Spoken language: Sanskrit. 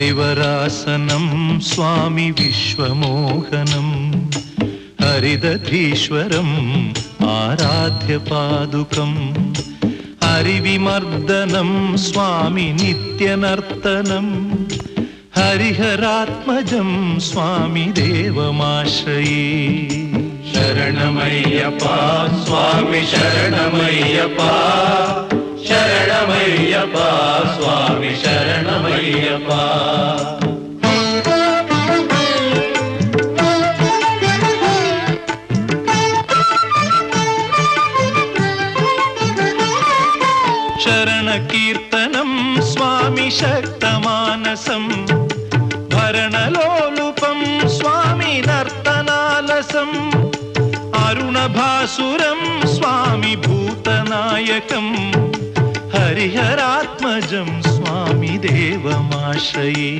हरिवरासनं स्वामी विश्वमोहनं हरिदधीश्वरम् आराध्य पादुकम् हरिविमर्दनं स्वामी नित्यनर्तनं हरिहरात्मजं स्वामी देवमाश्रये। शरणमय्यप्पा स्वामी शरणमय्यप्पा शरणमय्यप्पा स्वामी शरणमय्यप्पा। शरणकीर्तनं स्वामी शक्तमानसं भरणलोलुपं स्वामी नर्तनालसम् अरुणभासुरं स्वामी भूतनायकं हरिहरात्मजं स्वामी देवमाश्रये।